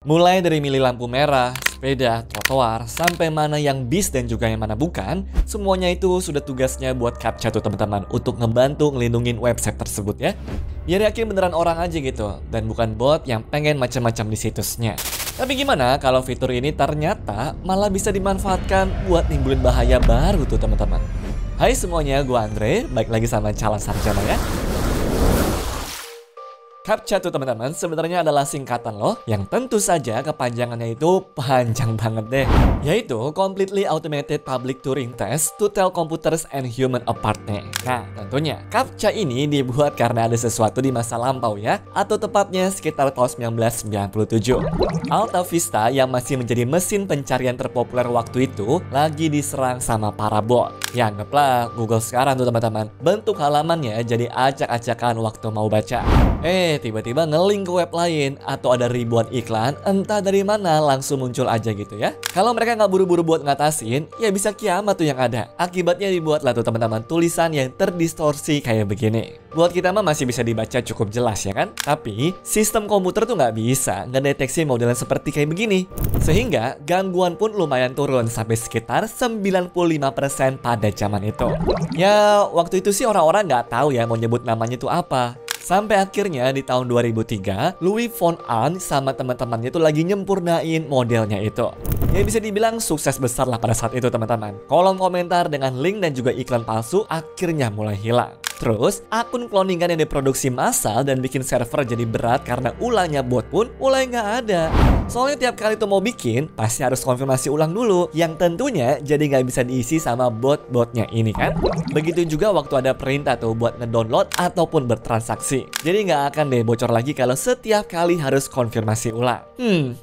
Mulai dari milih lampu merah, sepeda, trotoar, sampai mana yang bis dan juga yang mana bukan, semuanya itu sudah tugasnya buat CAPTCHA tuh teman-teman, untuk ngebantu ngelindungin website tersebut ya. Biar yakin beneran orang aja gitu, dan bukan bot yang pengen macam-macam di situsnya. Tapi gimana kalau fitur ini ternyata malah bisa dimanfaatkan buat nimbulin bahaya baru tuh teman-teman. Hai semuanya, gue Andre, balik lagi sama Calon Sarjana ya. CAPTCHA tuh teman-teman sebenarnya adalah singkatan loh, yang tentu saja kepanjangannya itu panjang banget deh. Yaitu Completely Automated Public Turing Test to Tell Computers and Human Apart nih. Nah tentunya CAPTCHA ini dibuat karena ada sesuatu di masa lampau ya, atau tepatnya sekitar tahun 1997. Alta Vista yang masih menjadi mesin pencarian terpopuler waktu itu lagi diserang sama para bot. Ya anggaplah Google sekarang tuh teman-teman, bentuk halamannya jadi acak-acakan waktu mau baca. Tiba-tiba nge-link ke web lain atau ada ribuan iklan entah dari mana langsung muncul aja gitu ya. Kalau mereka nggak buru-buru buat ngatasin, ya bisa kiamat tuh yang ada. Akibatnya dibuatlah tuh teman-teman tulisan yang terdistorsi kayak begini. Buat kita mah masih bisa dibaca cukup jelas ya kan? Tapi sistem komputer tuh nggak bisa ngedeteksi modelan seperti kayak begini. Sehingga gangguan pun lumayan turun sampai sekitar 95% pada zaman itu. Ya waktu itu sih orang-orang nggak tahu ya mau nyebut namanya itu apa. Sampai akhirnya di tahun 2003, Louis von Ahn sama teman-temannya itu lagi nyempurnain modelnya itu. Ya bisa dibilang sukses besar lah pada saat itu teman-teman. Kolom komentar dengan link dan juga iklan palsu akhirnya mulai hilang. Terus, akun cloningan yang diproduksi massal dan bikin server jadi berat karena ulangnya bot pun mulai nggak ada. Soalnya tiap kali tuh mau bikin, pasti harus konfirmasi ulang dulu, yang tentunya jadi nggak bisa diisi sama bot-botnya ini kan. Begitu juga waktu ada perintah tuh buat ngedownload ataupun bertransaksi. Jadi nggak akan deh bocor lagi kalau setiap kali harus konfirmasi ulang.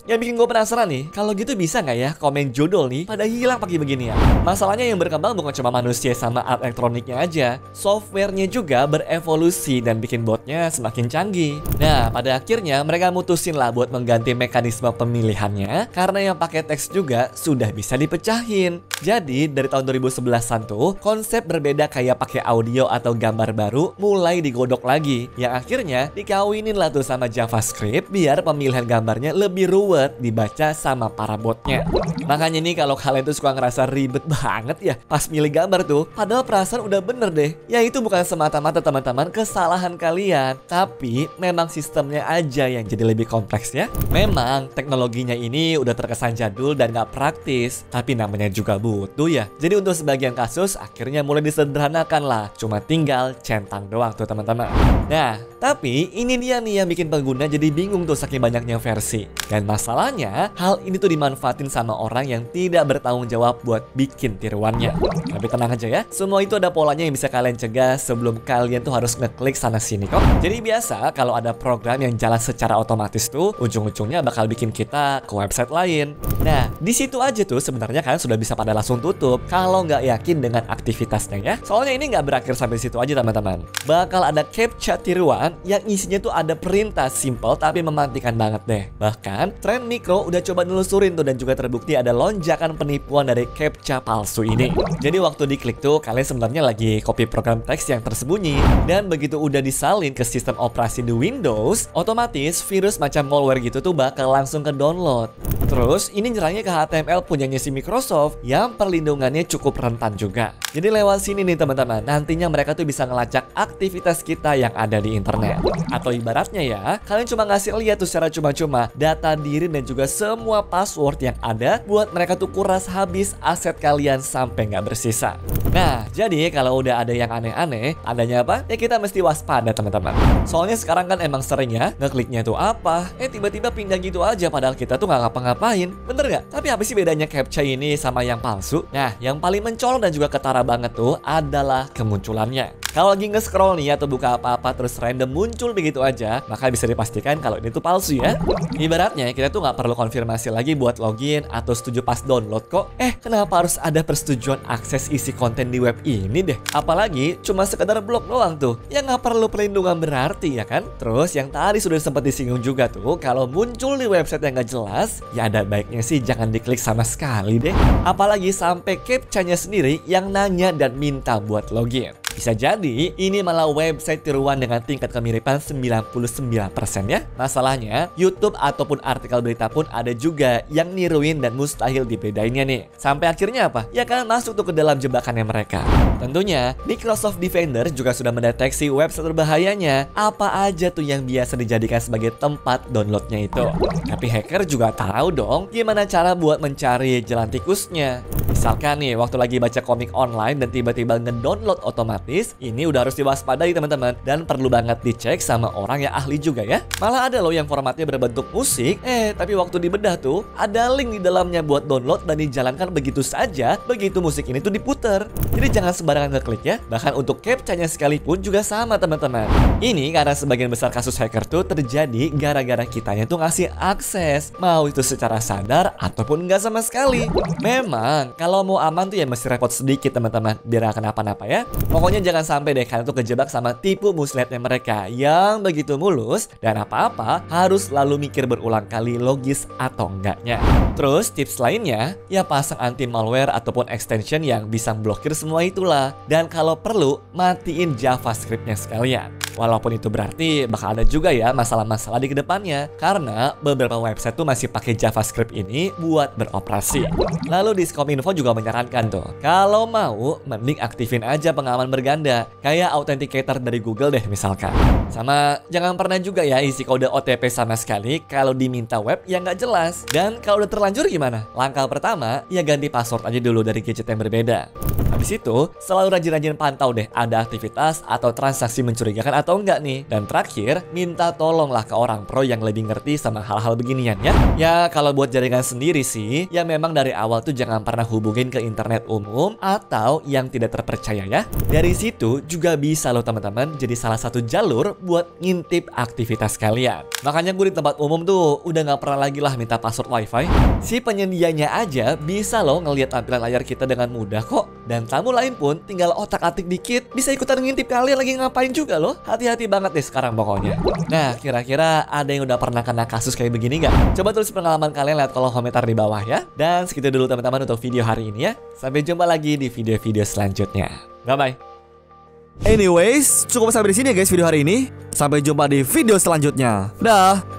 Yang bikin gue penasaran nih, kalau gitu bisa nggak ya komen judul nih pada hilang pakai begini ya? Masalahnya yang berkembang bukan cuma manusia sama alat elektroniknya aja, softwarenya juga berevolusi dan bikin botnya semakin canggih. Nah, pada akhirnya mereka mutusin lah buat mengganti mekanisme pemilihannya karena yang pakai teks juga sudah bisa dipecahin. Jadi, dari tahun 2011-an tuh, konsep berbeda kayak pakai audio atau gambar baru mulai digodok lagi. Yang akhirnya dikawinin lah tuh sama JavaScript biar pemilihan gambarnya lebih ruwet dibaca sama para botnya. Makanya nih kalau kalian tuh suka ngerasa ribet banget ya pas milih gambar tuh, padahal perasaan udah bener deh. Ya itu bukan semata-mata teman-teman kesalahan kalian, tapi memang sistemnya aja yang jadi lebih kompleks ya. Memang teknologinya ini udah terkesan jadul dan gak praktis, tapi namanya juga butuh ya. Jadi untuk sebagian kasus akhirnya mulai disederhanakan lah, cuma tinggal centang doang tuh teman-teman. Nah, tapi ini dia nih yang bikin pengguna jadi bingung tuh saking banyaknya versi. Dan masalahnya, hal ini tuh dimanfaatin sama orang yang tidak bertanggung jawab buat bikin tiruannya. Tapi tenang aja ya, semua itu ada polanya yang bisa kalian cegah sebelum kalian tuh harus ngeklik sana sini kok. Jadi biasa kalau ada program yang jalan secara otomatis tuh ujung-ujungnya bakal bikin kita ke website lain. Nah, di situ aja tuh sebenarnya kalian sudah bisa pada langsung tutup kalau nggak yakin dengan aktivitasnya ya. Soalnya ini nggak berakhir sampai situ aja teman-teman. Bakal ada CAPTCHA tiruan yang isinya tuh ada perintah simple tapi mematikan banget deh. Bahkan Trend Micro udah coba nelusurin tuh dan juga terbukti ada lonjakan penipuan dari CAPTCHA palsu ini. Jadi waktu diklik tuh kalian sebenarnya lagi copy program teks yang tersembunyi, dan begitu udah disalin ke sistem operasi di Windows, otomatis virus macam malware gitu tuh bakal langsung ke download. Terus ini nyerangnya ke HTML punyanya si Microsoft yang perlindungannya cukup rentan juga. Jadi lewat sini nih teman-teman, nantinya mereka tuh bisa ngelacak aktivitas kita yang ada di internet. Atau ibaratnya ya, kalian cuma ngasih lihat tuh secara cuma-cuma data diri dan juga semua password yang ada buat mereka tuh kuras habis aset kalian sampai nggak bersisa. Nah, jadi kalau udah ada yang aneh-aneh, adanya apa? Ya kita mesti waspada teman-teman. Soalnya sekarang kan emang sering ya, ngekliknya tuh apa? Tiba-tiba pindah gitu aja padahal kita tuh nggak ngapa-ngapain. Bener nggak? Tapi apa sih bedanya CAPTCHA ini sama yang palsu? Nah, yang paling mencolok dan juga ketara banget tuh adalah kemunculannya. Kalau lagi nge-scroll nih atau buka apa-apa terus random muncul begitu aja, maka bisa dipastikan kalau ini tuh palsu ya. Ibaratnya kita tuh nggak perlu konfirmasi lagi buat login atau setuju pas download kok. Kenapa harus ada persetujuan akses isi konten di web ini deh? Apalagi cuma sekedar blok doang tuh, ya nggak perlu perlindungan berarti ya kan? Terus yang tadi sudah sempat disinggung juga tuh, kalau muncul di website yang nggak jelas, ya ada baiknya sih jangan diklik sama sekali deh. Apalagi sampai CAPTCHA-nya sendiri yang nanya dan minta buat login. Bisa jadi ini malah website tiruan dengan tingkat kemiripan 99% ya. Masalahnya, YouTube ataupun artikel berita pun ada juga yang niruin dan mustahil dibedainnya nih. Sampai akhirnya apa? Ya kan masuk tuh ke dalam jebakannya mereka. Tentunya, Microsoft Defender juga sudah mendeteksi website berbahayanya. Apa aja tuh yang biasa dijadikan sebagai tempat downloadnya itu. Tapi hacker juga tahu dong gimana cara buat mencari jalan tikusnya. Misalkan nih, waktu lagi baca komik online dan tiba-tiba ngedownload otomatis, ini udah harus diwaspadai teman-teman, dan perlu banget dicek sama orang yang ahli juga ya. Malah ada loh yang formatnya berbentuk musik, tapi waktu dibedah tuh ada link di dalamnya buat download dan dijalankan begitu saja, begitu musik ini tuh diputer. Jadi jangan sembarangan ngeklik ya. Bahkan untuk captcha-nya sekalipun juga sama teman-teman. Ini karena sebagian besar kasus hacker tuh terjadi gara-gara kitanya tuh ngasih akses, mau itu secara sadar ataupun nggak sama sekali. Memang kalau mau aman tuh ya mesti repot sedikit teman-teman, biar gak kenapa-napa ya. Pokoknya jangan sampai deh kalian tuh kejebak sama tipu muslihatnya mereka yang begitu mulus, dan apa-apa harus selalu mikir berulang kali logis atau enggaknya. Terus tips lainnya, ya pasang anti malware ataupun extension yang bisa blokir semua itulah. Dan kalau perlu, matiin JavaScript-nya sekalian. Walaupun itu berarti bakal ada juga ya masalah-masalah di kedepannya, karena beberapa website tuh masih pakai JavaScript ini buat beroperasi. Lalu Diskominfo juga menyarankan tuh, kalau mau mending aktifin aja pengaman berganda, kayak authenticator dari Google deh misalkan. Sama jangan pernah juga ya isi kode OTP sama sekali kalau diminta web yang nggak jelas. Dan kalau udah terlanjur gimana? Langkah pertama, ya ganti password aja dulu dari gadget yang berbeda. Habis itu, selalu rajin-rajin pantau deh ada aktivitas atau transaksi mencurigakan atau enggak nih. Dan terakhir, minta tolonglah ke orang pro yang lebih ngerti sama hal-hal beginian ya. Ya kalau buat jaringan sendiri sih, ya memang dari awal tuh jangan pernah hubungin ke internet umum atau yang tidak terpercaya ya. Dari situ juga bisa loh teman-teman jadi salah satu jalur buat ngintip aktivitas kalian. Makanya gue di tempat umum tuh udah nggak pernah lagi lah minta password wifi. Si penyedianya aja bisa loh ngelihat tampilan layar kita dengan mudah kok. Dan tamu lain pun tinggal otak-atik dikit bisa ikutan ngintip kalian lagi ngapain juga loh. Hati-hati banget deh sekarang pokoknya. Nah, kira-kira ada yang udah pernah kena kasus kayak begini nggak? Coba tulis pengalaman kalian lewat kolom komentar di bawah ya. Dan segitu dulu teman-teman untuk video hari ini ya. Sampai jumpa lagi di video-video selanjutnya. Bye-bye. Anyways, cukup sampai di sini ya guys video hari ini. Sampai jumpa di video selanjutnya. Dah.